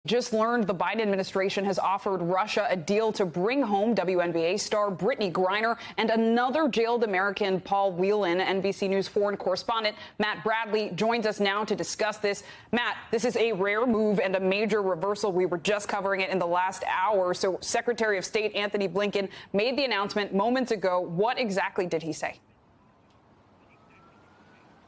Just learned the Biden administration has offered Russia a deal to bring home WNBA star Brittney Griner and another jailed American, Paul Whelan. NBC News foreign correspondent Matt Bradley joins us now to discuss this. Matt, this is a rare move and a major reversal. We were just covering it in the last hour. So Secretary of State Anthony Blinken made the announcement moments ago. What exactly did he say?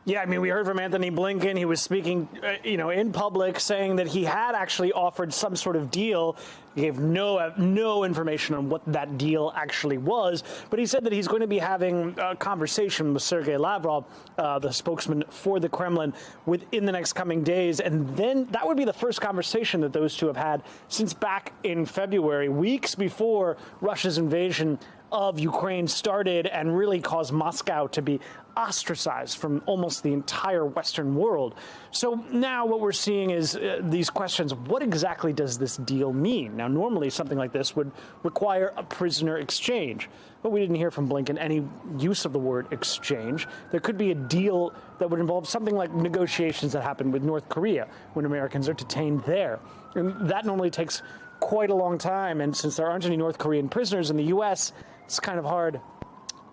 Yeah, I mean, we heard from Anthony Blinken. He was speaking, in public, saying that he had actually offered some sort of deal. He gave no information on what that deal actually was. But he said that he's going to be having a conversation with Sergei Lavrov, the spokesman for the Kremlin, within the next coming days. And then that would be the first conversation that those two have had since back in February, weeks before Russia's invasion of Ukraine started and really caused Moscow to be ostracized from almost the entire Western world. So now what we're seeing is these questions. What exactly does this deal mean? Now, normally something like this would require a prisoner exchange, but we didn't hear from Blinken any use of the word exchange. There could be a deal that would involve something like negotiations that happened with North Korea when Americans are detained there. And that normally takes quite a long time. And since there aren't any North Korean prisoners in the U.S., it's kind of hard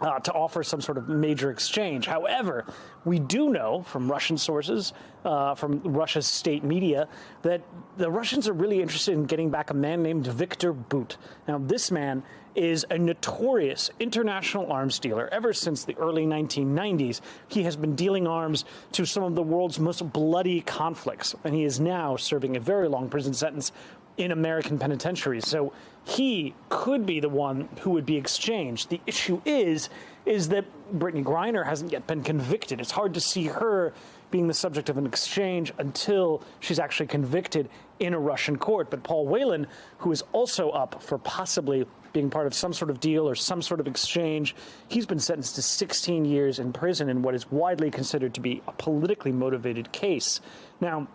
to offer some sort of major exchange. However, we do know from Russian sources, from Russia's state media, that the Russians are really interested in getting back a man named Viktor Bout. Now, this man is a notorious international arms dealer. Ever since the early 1990s, he has been dealing arms to some of the world's most bloody conflicts, and he is now serving a very long prison sentence in American penitentiaries. So he could be the one who would be exchanged. The issue is that Brittney Griner hasn't yet been convicted. It's hard to see her being the subject of an exchange until she's actually convicted in a Russian court. But Paul Whelan, who is also up for possibly being part of some sort of deal or some sort of exchange, he's been sentenced to 16 years in prison in what is widely considered to be a politically motivated case. Now,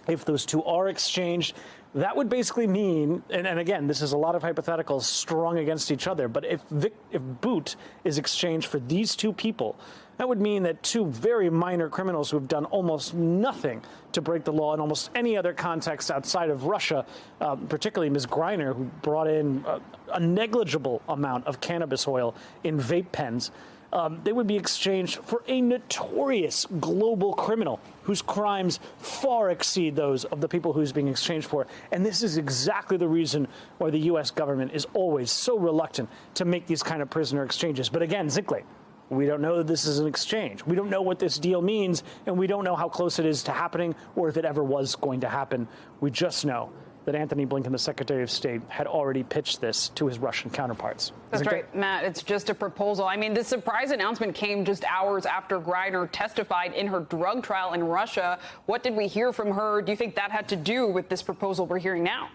if those two are exchanged, that would basically mean, and again, this is a lot of hypotheticals strung against each other, but if Bout is exchanged for these two people, that would mean that two very minor criminals who have done almost nothing to break the law in almost any other context outside of Russia, particularly Ms. Griner, who brought in a negligible amount of cannabis oil in vape pens, they would be exchanged for a notorious global criminal whose crimes far exceed those of the people who's being exchanged for. And this is exactly the reason why the U.S. government is always so reluctant to make these kind of prisoner exchanges. But again, Zinkley, we don't know that this is an exchange. We don't know what this deal means, and we don't know how close it is to happening or if it ever was going to happen. We just know that Anthony Blinken, the Secretary of State, had already pitched this to his Russian counterparts. That's right, Matt. It's just a proposal. I mean, this surprise announcement came just hours after Griner testified in her drug trial in Russia. What did we hear from her? Do you think that had to do with this proposal we're hearing now?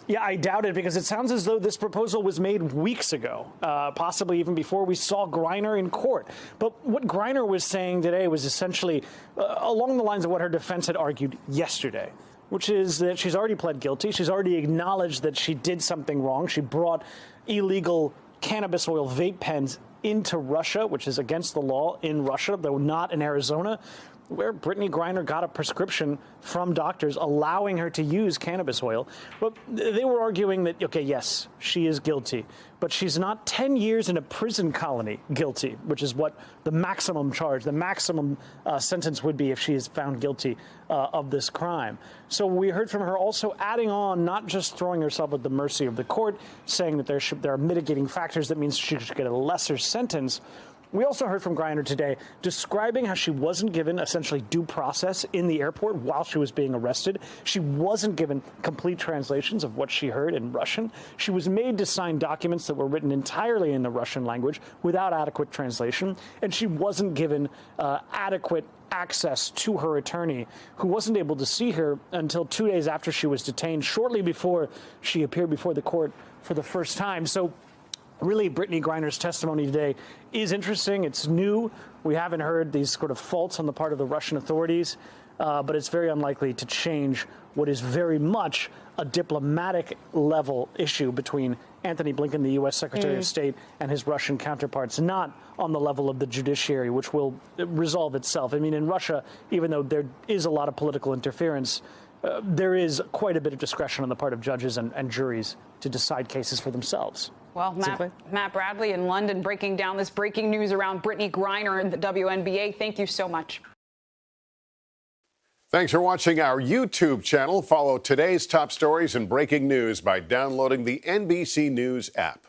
Yeah, I doubt it, because it sounds as though this proposal was made weeks ago, possibly even before we saw Griner in court. But what Griner was saying today was essentially along the lines of what her defense had argued yesterday, which is that she's already pled guilty. She's already acknowledged that she did something wrong. She brought illegal cannabis oil vape pens into Russia, which is against the law in Russia, though not in Arizona, where Brittney Griner got a prescription from doctors allowing her to use cannabis oil. But they were arguing that, okay, yes, she is guilty, but she's not 10 years in a prison colony guilty, which is what the maximum charge, the maximum sentence would be if she is found guilty of this crime. So we heard from her also adding on, not just throwing herself at the mercy of the court, saying that there are mitigating factors that means she should get a lesser sentence. We also heard from Griner today describing how she wasn't given essentially due process in the airport while she was being arrested. She wasn't given complete translations of what she heard in Russian. She was made to sign documents that were written entirely in the Russian language without adequate translation. And she wasn't given adequate access to her attorney, who wasn't able to see her until 2 days after she was detained, shortly before she appeared before the court for the first time. So really, Brittney Griner's testimony today is interesting. It's new. We haven't heard these sort of faults on the part of the Russian authorities, but it's very unlikely to change what is very much a diplomatic level issue between Anthony Blinken, the U.S. Secretary of State, and his Russian counterparts, not on the level of the judiciary, which will resolve itself. I mean, in Russia, even though there is a lot of political interference, there is quite a bit of discretion on the part of judges and juries to decide cases for themselves. Well, Matt Bradley in London breaking down this breaking news around Brittney Griner and the WNBA. Thank you so much. Thanks for watching our YouTube channel. Follow today's top stories and breaking news by downloading the NBC News app.